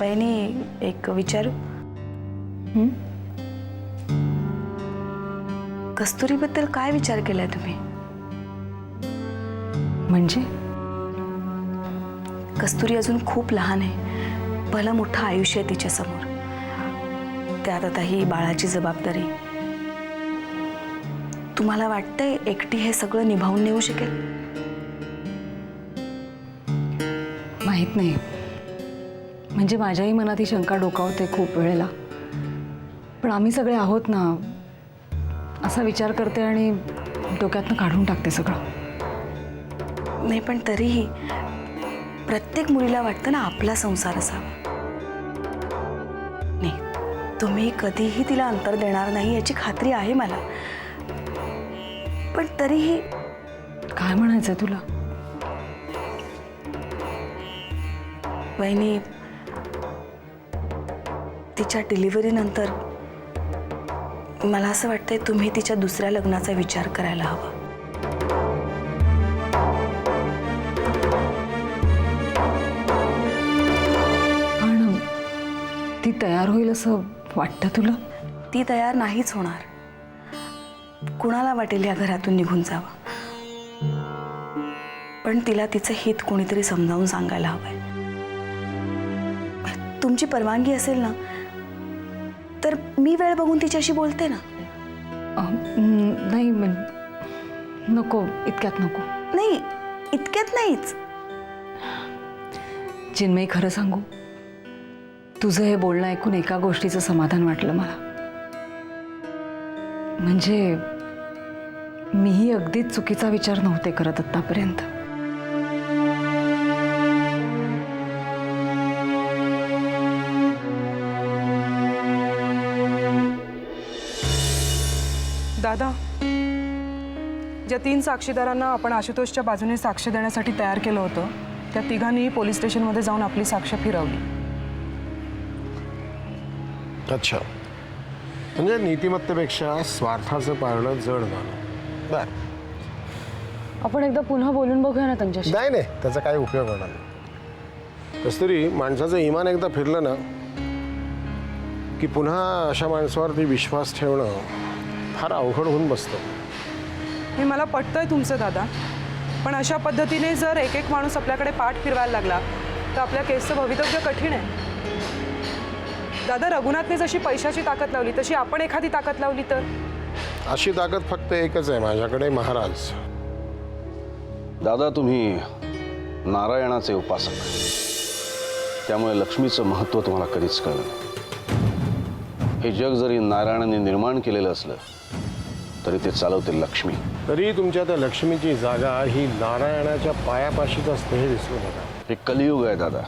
बहिणी एक विचारू? कस्तुरीबद्दल काय विचार केलाय तुम्ही? म्हणजे कस्तुरी अजून खूप लहान आहे, भलं मोठं आयुष्य आहे तिच्या समोर. त्यात आता ही बाळाची जबाबदारी. तुम्हाला वाटतंय एकटी हे सगळं निभावून नेऊ शकेल? माहित नाही. म्हणजे माझ्याही मनात ही शंका डोकावते खूप वेळेला. पण आम्ही सगळे आहोत ना, असा विचार करते आणि डोक्यातनं काढून टाकते सगळं. नाही, पण तरीही प्रत्येक मुलीला वाटतं ना आपला संसार असावा. नाही, तुम्ही कधीही तिला अंतर देणार नाही याची खात्री आहे मला. पण तरीही काय म्हणायचंय तुला? वहिनी, तिच्या डिलिव्हरी नंतर मला असं वाटतंय तुम्ही तिच्या दुसऱ्या लग्नाचा विचार करायला हवा. पण ती तयार होईल असं वाटतं तुला? ती तयार नाहीच होणार. कुणाला वाटेल या घरातून निघून जावं, पण तिला तिचं हित कोणीतरी समजावून सांगायला हवंय. तुमची परवानगी असेल ना तर मी वेळ बघून तिच्याशी बोलते ना. नाही, नको, इतक्यात नको. नाही, इतक्यात नाहीच. चिन्मयी, खरं सांगू, तुझं हे बोलणं ऐकून एका गोष्टीचं समाधान वाटलं मला. म्हणजे मीही अगदीच चुकीचा विचार नव्हते करत आतापर्यंत. दादा, ज्या 3 साक्षीदारांना आपण आशुतोषच्या बाजूने साक्ष देण्यासाठी तयार केलं होतं, त्या तिघांनीही पोलीस स्टेशनमध्ये जाऊन आपली साक्ष फिरवली. अच्छा, म्हणजे नीतिमत्तेपेक्षा स्वार्थाचं पाळणं जड झालं. बर, आपण एकदा पुन्हा बोलून बघूया ना त्यांच्याशी. नाही नाही, त्याचा काही उपयोग होणार नाही. कस्तुरी, माणसाचं इमान एकदा फिरलं ना की पुन्हा अशा माणसावरती विश्वास ठेवणं फार अवघड होऊन बसतं. हे मला पटतंय तुमचं दादा, पण अशा पद्धतीने जर एक एक माणूस आपल्याकडे पाठ फिरवायला लागला तर आपल्या केसचं भवितव्य कठीण आहे. दादा, रघुनाथने जशी पैशाची ताकद लावली तशी आपण एखादी ताकद लावली तर? अशी ताकद फक्त एकच आहे माझ्याकडे, महाराज. दादा, तुम्ही नारायणाचे उपासक, त्यामुळे लक्ष्मीचं महत्त्व तुम्हाला कधीच कळलं नाही. हे जग जरी नारायणाने निर्माण केलेलं असलं तरी ते चालवते लक्ष्मी. तरी तुमच्या त्या लक्ष्मीची जागा ही नारायणाच्या पायापाशीच असते हे विसरू नका. हे कलियुग आहे दादा.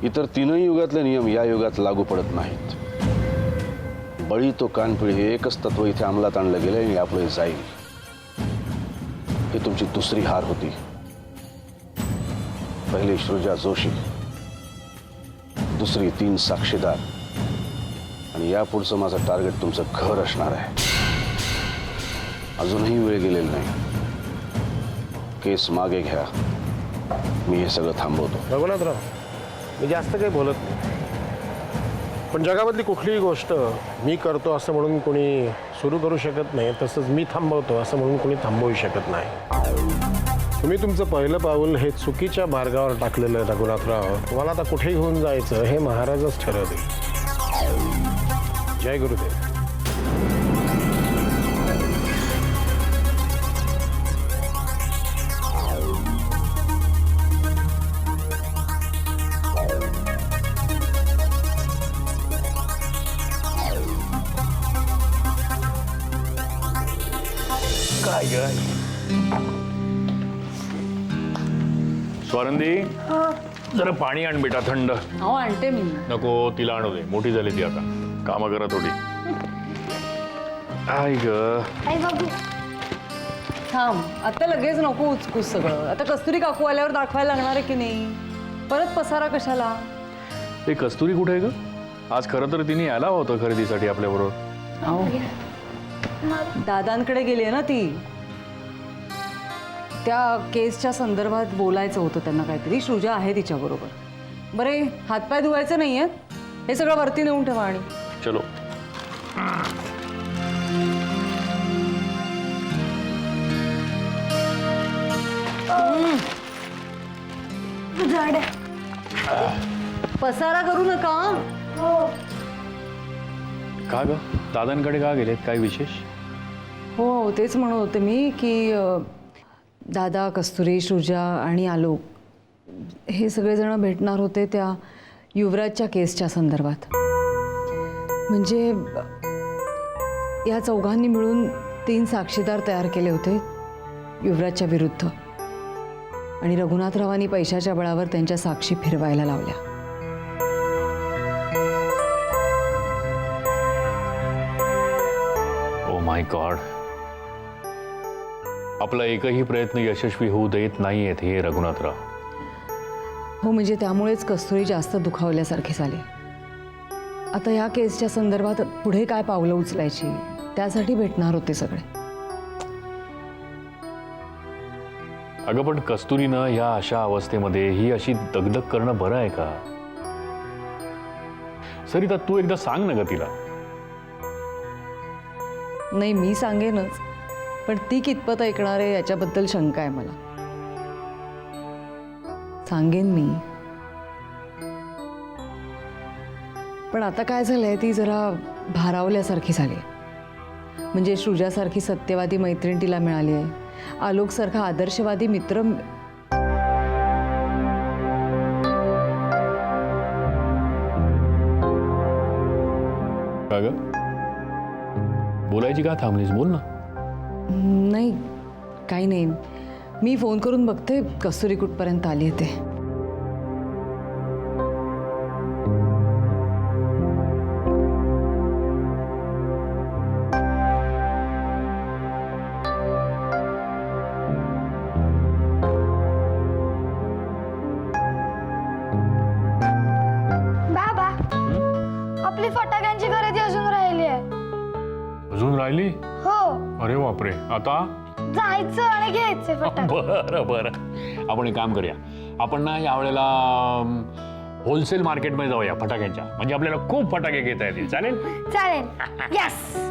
इतर 3ही युगातले नियम या युगात लागू पडत नाहीत. बळी तो कानपिळी हे एकच तत्व इथे अंमलात आणलं गेलं आणि यापुढे जाईल. ही तुमची दुसरी हार होती. पहिली सृजा जोशी, दुसरी 3 साक्षीदार, आणि यापुढचं माझं टार्गेट तुमचं घर असणार आहे. अजूनही वेळ गेलेली नाही. केस मागे घ्या, मी हे सगळं थांबवतो. रघुनाथराव, मी जास्त काही बोलत नाही, पण जगामधली कुठलीही गोष्ट मी करतो असं म्हणून कोणी सुरू करू शकत नाही, तसंच मी थांबवतो असं म्हणून कोणी थांबवू शकत नाही. तुम्ही तुमचं पहिलं पाऊल हे चुकीच्या मार्गावर टाकलेलं आहे रघुनाथराव. तुम्हाला आता कुठे घेऊन जायचं हे महाराजच ठरवतील. जय गुरुदेव. स्वानंदी, जरा पाणी आण बेटा, थंड. हो, आणते मी. नको, तिला आणू दे, मोठी झाली ती आता. कामं करा थोडी. आई ग, थांब, आता लगेच नको उचकूस सगळं. आता कस्तुरी काकू आल्यावर दाखवायला लागणार आहे की नाही? परत पसारा कशाला? ते कस्तुरी कुठे आहे ग? आज खरं तर तिने यायला होतं खरेदीसाठी आपल्याबरोबर. अहो, दादांकडे गेली आहे ना ती. त्या केसच्या संदर्भात बोलायचं होतं त्यांना काहीतरी. सृजा आहे तिच्याबरोबर. बरे हातपाय धुवायचे नाही आहेत, हे सगळं वरती नेऊन ठेवा. आणि चलो. पसारा करू नका. का ग दादांकडे का गेलेत, काय विशेष? हो तेच म्हणत होते मी की दादा, कस्तुरी, सृजा आणि आलोक हे सगळेजण भेटणार होते त्या युवराजच्या केसच्या संदर्भात. म्हणजे या चौघांनी मिळून 3 साक्षीदार तयार केले होते युवराजच्या विरुद्ध, आणि रघुनाथरावांनी पैशाच्या बळावर त्यांच्या साक्षी फिरवायला लावल्या. ओ माय गॉड, आपला एकही प्रयत्न यशस्वी होऊ देत नाहीयेत हे रघुनाथराव. हो, म्हणजे त्यामुळेच कस्तुरी जास्त दुखावल्यासारखे झाले. आता ह्या केसच्या संदर्भात पुढे काय पावलं उचलायची त्यासाठी भेटणार होते सगळे. अगं पण कस्तुरीनं या अशा अवस्थेमध्ये ही अशी दगदग करणं बरं आहे का? सरिता, तू एकदा सांग ना ग तिला. नाही, मी सांगेनच, पण ती कितपत ऐकणार आहे याच्याबद्दल शंका आहे मला. सांगेन मी, पण आता काय झालंय, ती जरा भारावल्यासारखी झाली. म्हणजे सृजासारखी सत्यवादी मैत्रीण तिला मिळाली आहे, आलोकसारखा आदर्शवादी मित्र का ग बोलायची का थांबलीस? बोल ना. नाही, काही नाही. मी फोन करून बघते कस्तुरी कुठपर्यंत आली आहे ते. बाबा, आपली फटाक्यांची खरेदी अजून राहिली आहे. अजून राहिली? हो, अरे बापरे, आता? जायचं आणि घ्यायचे फटाके. बरं बरं, आपण एक काम करूया, आपण ना यावेळेला होलसेल मार्केटमध्ये जाऊया फटाक्यांच्या, म्हणजे आपल्याला खूप फटाके घेता येतील. चालेल? चालेल. यस.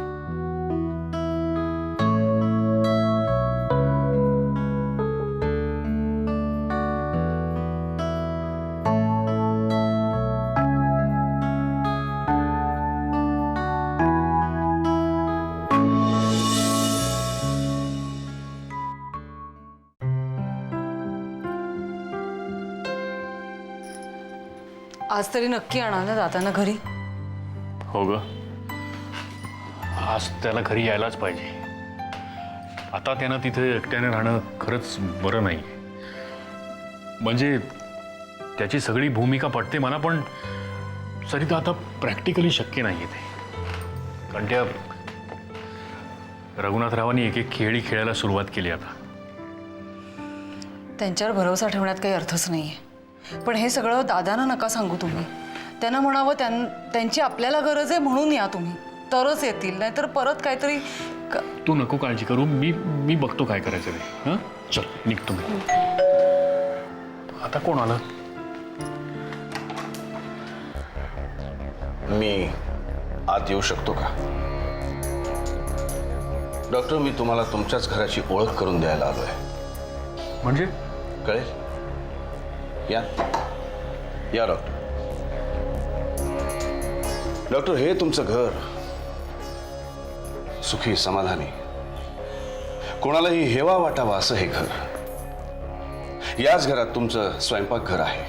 आज तरी नक्की आणा ना दादांना घरी. हो ग, आज त्याला घरी यायलाच पाहिजे. आता त्यानं तिथे एकट्याने राहणं खरंच बरं नाही. म्हणजे त्याची सगळी भूमिका पटते मला, पण सरिता आता प्रॅक्टिकली शक्य नाही ते. कारण त्या रघुनाथरावांनी एक एक खेळी खेळायला सुरुवात केली. आता त्यांच्यावर भरोसा ठेवण्यात काही अर्थच नाहीये. पण हे सगळं दादांना नका सांगू तुम्ही. त्यांना म्हणावं त्यांची आपल्याला गरज आहे म्हणून या तुम्ही, तरच येतील. नाहीतर परत काहीतरी तू नको काळजी करू, मी बघतो काय करायचं ते. हां, चल निघतो मी. आता कोण आलं? मी आत येऊ शकतो का? डॉक्टर, मी तुम्हाला तुमच्याच घराची ओळख करून द्यायला आलोय. म्हणजे? कळेल? या या डॉक्टर. डॉक्टर, हे तुमचं घर सुखी, समाधानी, कोणालाही हेवा वाटावा असं हे घर. याच घरात तुमचं स्वयंपाकघर आहे,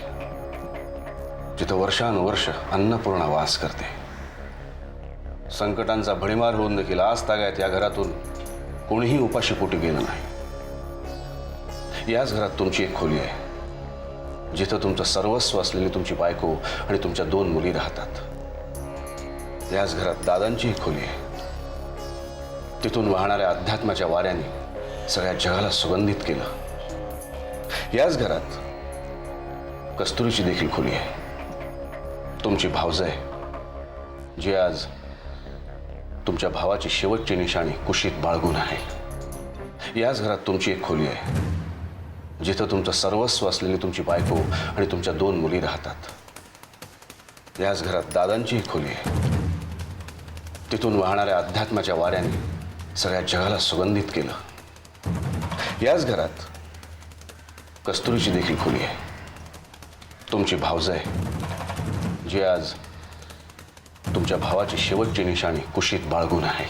जिथं वर्षानुवर्ष अन्नपूर्णा वास करते. संकटांचा भडीमार होऊन देखील आज तागायत या घरातून कोणीही उपाशी पोटी गेलं नाही. याच घरात तुमची एक खोली आहे, जिथं तुमचं सर्वस्व असलेली तुमची बायको आणि तुमच्या 2 मुली राहतात. याच घरात दादांची एक खोली आहे, तिथून वाहणाऱ्या अध्यात्माच्या वाऱ्याने सगळ्या जगाला सुगंधित केलं. याच घरात कस्तुरीची देखील खोली आहे, तुमची भावजय, जी आज तुमच्या भावाची शेवटची निशाणी कुशीत बाळगून आहे. याच घरात तुमची एक खोली आहे, जिथं तुमचं सर्वस्व असलेली तुमची बायको आणि तुमच्या 2 मुली राहतात. याच घरात दादांचीही खोली आहे. तिथून वाहणाऱ्या अध्यात्माच्या वाऱ्याने सगळ्या जगाला सुगंधित केलं. याच घरात कस्तुरीची देखील खोली आहे. तुमची भावजाई जी आज तुमच्या भावाची शेवटची निशाणी कुशीत बाळगून आहे.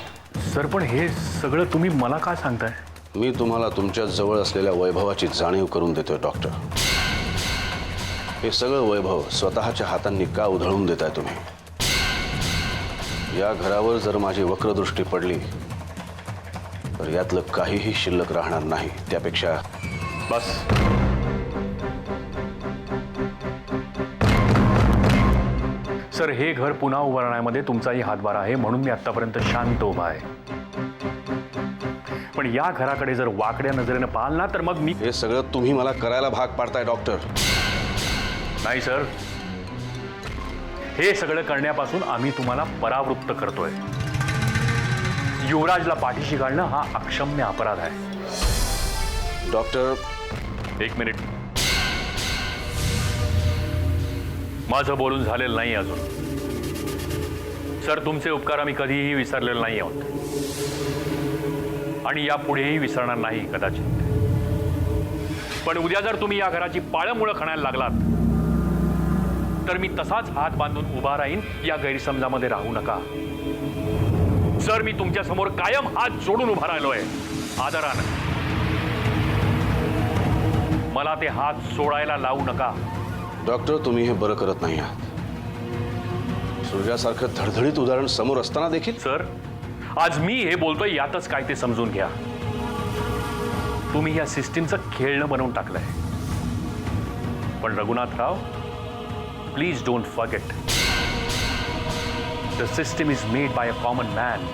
सर पण हे सगळं तुम्ही मला का सांगताय? मी तुम्हाला तुमच्या जवळ असलेल्या वैभवाची जाणीव करून देतोय डॉक्टर. हे सगळं वैभव स्वतःच्या हातांनी का उधळून देताय तुम्ही? या घरावर जर माझी वक्रदृष्टी पडली तर यातलं काहीही शिल्लक राहणार नाही. त्यापेक्षा बस. सर हे घर पुन्हा उभारण्यामध्ये तुमचाही हातभार आहे म्हणून मी आतापर्यंत शांत उभा आहे. पण या घराकडे जर वाकड्या नजरेनं पाहाल ना तर मग मी हे सगळं तुम्ही मला करायला भाग पाडताय डॉक्टर. नाही सर, हे सगळं करण्यापासून आम्ही तुम्हाला परावृत्त करतोय. युवराजला पाठीशी घालणं हा अक्षम्य अपराध आहे. डॉक्टर, एक मिनिट. माझं बोलून झालेलं नाही अजून. सर तुमचे उपकार आम्ही कधीही विसरलेले नाही आहोत आणि यापुढेही विसरणार नाही कदाचित. पण उद्या जर तुम्ही या घराची पाळंमुळं खाण्याला लागलात तर मी तसाच हात बांधून उभा राहीन. या गैरसमजामध्ये राहू नका. सर मी तुमच्या समोर कायम हात जोडून उभा राहिलोय आदरानं. मला ते हात सोडायला लावू नका. डॉक्टर, तुम्ही हे बरं करत नाही आहात. सूर्यासारखं धडधडीत उदाहरण समोर असताना देखील. सर आज मी हे बोलतोय यातच काय ते समजून घ्या. तुम्ही या सिस्टीमचं खेळणं बनवून टाकलंय. पण Raghunathrao, please don't forget the system is made by a common man.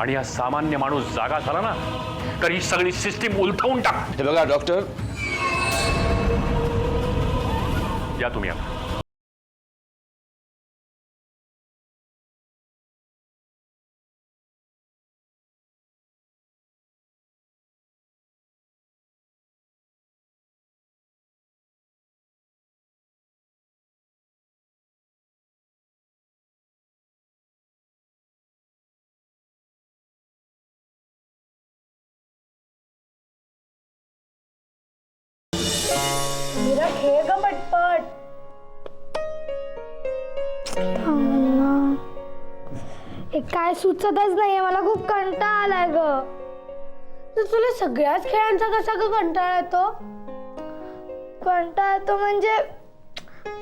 आणि हा सामान्य माणूस जागा झाला ना तर ही सगळी सिस्टीम उलथवून टाक. हे बघा डॉक्टर, या तुम्ही आता. मीरा खेळ ग पटपट. काय सुचतच नाहीये मला. खूप कंटाळा आलाय ग. तर तुला सगळ्याच खेळांचा कसा ग कंटाळा येतो? कंटाळा येतो म्हणजे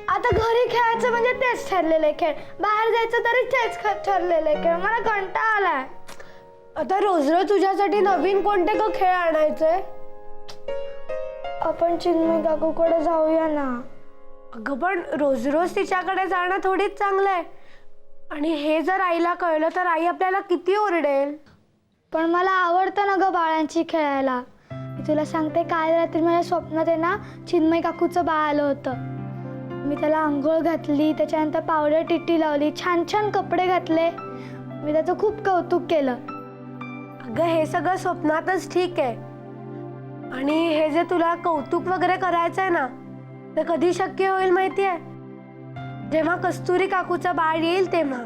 आता घरी खेळायचं म्हणजे तेच ठरलेले खेळ, बाहेर जायचं तरी तेच ठरलेले खेळ. मला कंटाळा आलाय. आता रोज रोज तुझ्यासाठी नवीन कोणते ग खेळ आणायचे? आपण चिन्मय काकूकडे जाऊया ना. अगं पण रोज रोज तिच्याकडे जाणं थोडीच चांगलं आहे. आणि हे जर आईला कळलं तर आई आपल्याला किती ओरडेल. पण मला आवडतं ना ग बाळांची खेळायला. मी तुला सांगते, काल रात्री माझ्या स्वप्नात आहे ना चिन्मय काकूचं बाळ आलं होतं. मी त्याला आंघोळ घातली, त्याच्यानंतर पावडर टिट्टी लावली, छान छान कपडे घातले. मी त्याचं खूप कौतुक केलं. अगं हे सगळं स्वप्नातच ठीक आहे. आणि हे जे तुला कौतुक वगैरे करायचं आहे ना ते कधी शक्य होईल माहितीये? जेव्हा कस्तुरी काकूचा बाळ येईल तेव्हा.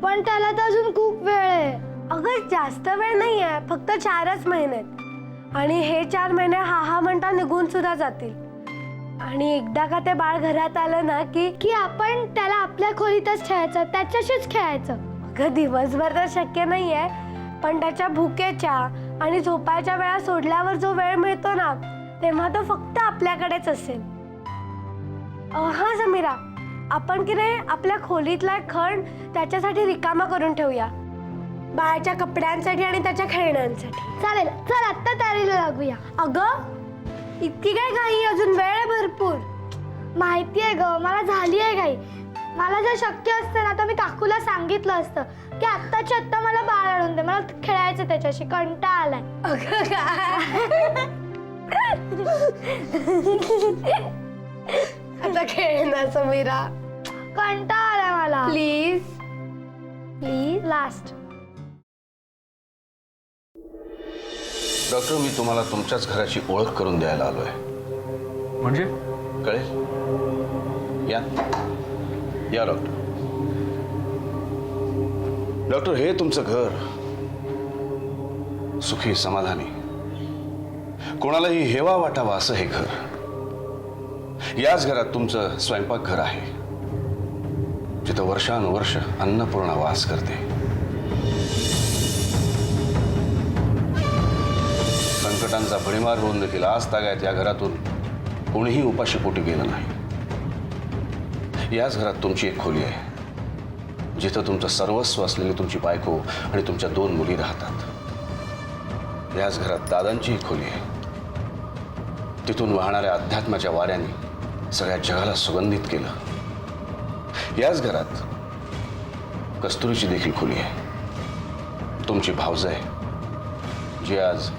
पण त्याला तर अजून खूप वेळ आहे. अगं जास्त वेळ नाही आहे, फक्त 4च महिन्यात. आणि हे 4 महिने हा म्हणता निघून सुद्धा जातील. आणि एकदा का ते बाळ घरात आलं ना की आपण त्याला आपल्या खोलीतच ठेवायचं, त्याच्याशीच खेळायचं. अगं दिवसभर तर शक्य नाहीये, पण त्याच्या भुकेच्या आणि झोपायच्या वेळा सोडल्यावर जो वेळ मिळतो ना तेव्हा तो फक्त आपल्याकडेच असेल. हा समीरा, आपण की नाही आपल्या खोलीतला खण त्याच्यासाठी रिकामा करून ठेवूया, बाळाच्या कपड्यांसाठी आणि त्याच्या खेळण्यांसाठी. चालेल, चल आत्ता तयारीला लागूया. अगं इतकी काय घाई? अजून वेळ आहे भरपूर. माहिती आहे ग, मला झाली आहे घाई. मला जर शक्य असतं ना तर मी काकूला सांगितलं असतं की आत्ताच्या आत्ता मला बाळ आणून दे, मला खेळायचं त्याच्याशी, कंटाळा आलाय. आता खेळ ना समीरा, कंटाळा आलाय मला. Please please last. डॉक्टर, मी तुम्हाला तुमच्याच घराची ओळख करून द्यायला आलोय. म्हणजे कळेल? या या डॉक्टर. डॉक्टर, हे तुमचं घर सुखी समाधानी, कोणालाही हेवा वाटावा असं हे घर. याच घरात तुमचं स्वयंपाकघर आहे, जिथं वर्षानुवर्ष अन्नपूर्णा वास करते. संकटांचा भडीमार होऊन देखील आज तागायत या घरातून कोणीही उपाशीपोटी गेलं नाही. याच घरात तुमची एक खोली आहे, जिथं तुमचं सर्वस्व असलेली तुमची बायको आणि तुमच्या 2 मुली राहतात. याच घरात दादांची एक खोली आहे, तिथून वाहणाऱ्या अध्यात्माच्या वाऱ्याने सगळ्या जगाला सुगंधित केलं. याच घरात कस्तुरीची देखील खोली आहे, तुमची भावजाई, जी आज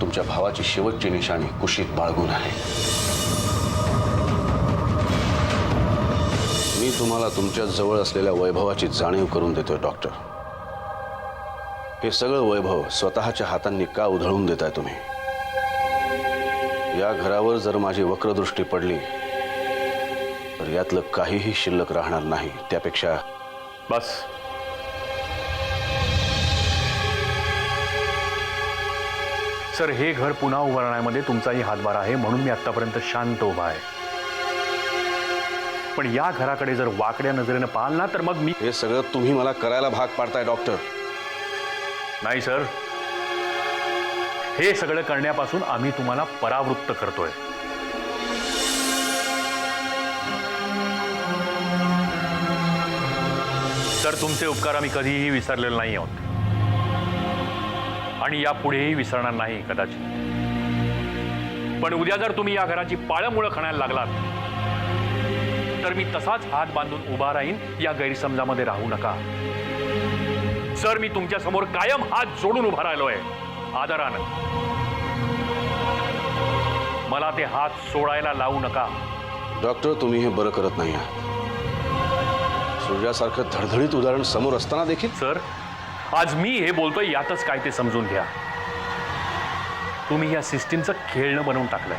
तुमच्या भावाची शेवटची निशाणी कुशीत बाळगून आहे. मी तुम्हाला तुमच्या जवळ असलेल्या वैभवाची जाणीव करून देतोय डॉक्टर. हे सगळं वैभव स्वतःच्या हातांनी का उधळून देताय तुम्ही? या घरावर जर माझी वक्रदृष्टी पडली तर यातलं काहीही शिल्लक राहणार नाही. त्यापेक्षा बस. सर, हे घर पुन्हा उभारण्यामध्ये तुमचाही हातभार आहे, म्हणून मी आतापर्यंत शांत उभा आहे. पण या घराकडे जर वाकड्या नजरेनं पाहाल ना, तर मग मी हे सगळं तुम्ही मला करायला भाग पाडताय डॉक्टर. नाही सर, हे सगळं करण्यापासून आम्ही तुम्हाला परावृत्त करतोय. सर, तुमचे उपकार आम्ही कधीही विसरलेले नाही आहोत आणि यापुढेही विसरणार नाही कदाचित. पण उद्या जर तुम्ही या घराची पाळंमुळं खाण्याला लागलात तर मी तसाच हात बांधून उभा राहीन. या गैरसमजामध्ये राहू नका. सर, मी तुमच्या समोर कायम हात जोडून उभा राहिलोय, आदरानं. मला ते हात सोडायला लावू नका. डॉक्टर, तुम्ही हे बरं करत नाही आहात. सूर्यासारखं धडधडीत उदाहरण समोर असताना देखील. सर, आज मी हे बोलतोय यातच काय ते समजून घ्या. तुम्ही या सिस्टीमचं खेळणं बनवून टाकलंय.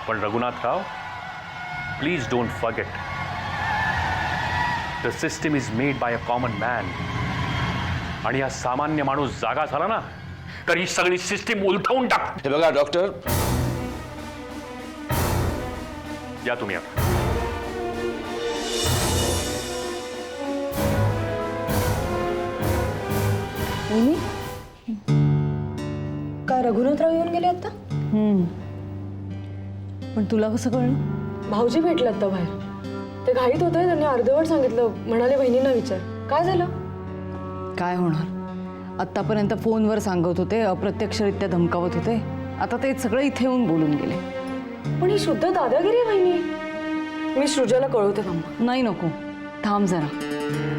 पण Raghunathrao, please don't forget, the system is made by a common man. आणि हा सामान्य माणूस जागा झाला ना, तर ही सगळी सिस्टीम उलथवून टाक. हे बघा डॉक्टर, या तुम्ही आता. काय रघुनाथराव येऊन गेले आता? पण तुला कसं कळलं? भाऊजी भेटले आता बाहेर. ते घाईत होते, त्यांनी अर्धवट सांगितलं. म्हणाले बहिणींना विचार. काय झालं? काय होणार? आत्तापर्यंत फोनवर सांगत होते, अप्रत्यक्षरित्या धमकावत होते. आता ते सगळं इथे येऊन बोलून गेले. पण ही शुद्ध दादागिरी आहे बहिणी. मी सृजाला कळवते थांबा. नाही, नको, थांब जरा.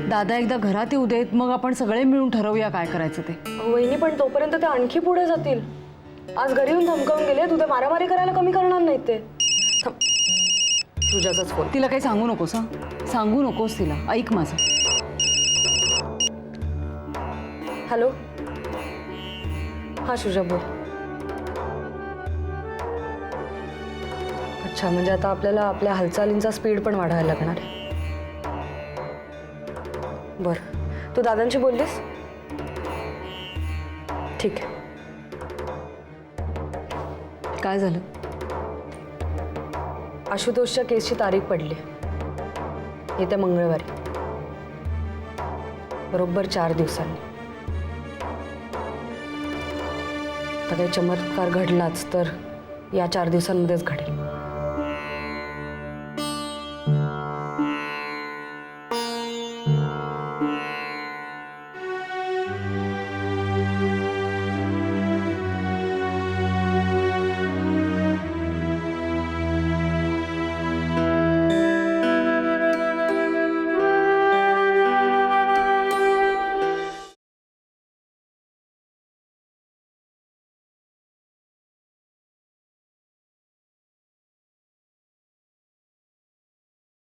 दादा एकदा घरात येऊ देत, मग आपण सगळे मिळून ठरवूया काय करायचं ते. वहिनी, पण तोपर्यंत ते आणखी पुढे जातील. आज घरी येऊन धमकावून गेले, उद्या मारामारी करायला कमी करणार नाहीत ते. थांब. सृजाचाच फोन. तिला काही सांगू नकोस. सांगू नकोस तिला. ऐक माझं. हॅलो. हा सृजा, बोल. अच्छा, म्हणजे आता आपल्याला आपल्या हालचालींचा स्पीड पण वाढवायला लागणार आहे. बरं, तू दादांशी बोललीस? ठीक आहे. काय झालं? आशुतोषच्या केसची तारीख पडली येत्या मंगळवारी, बरोबर 4 दिवसांनी. आता काही चमत्कार घडलाच तर या 4 दिवसांमध्येच घडेल.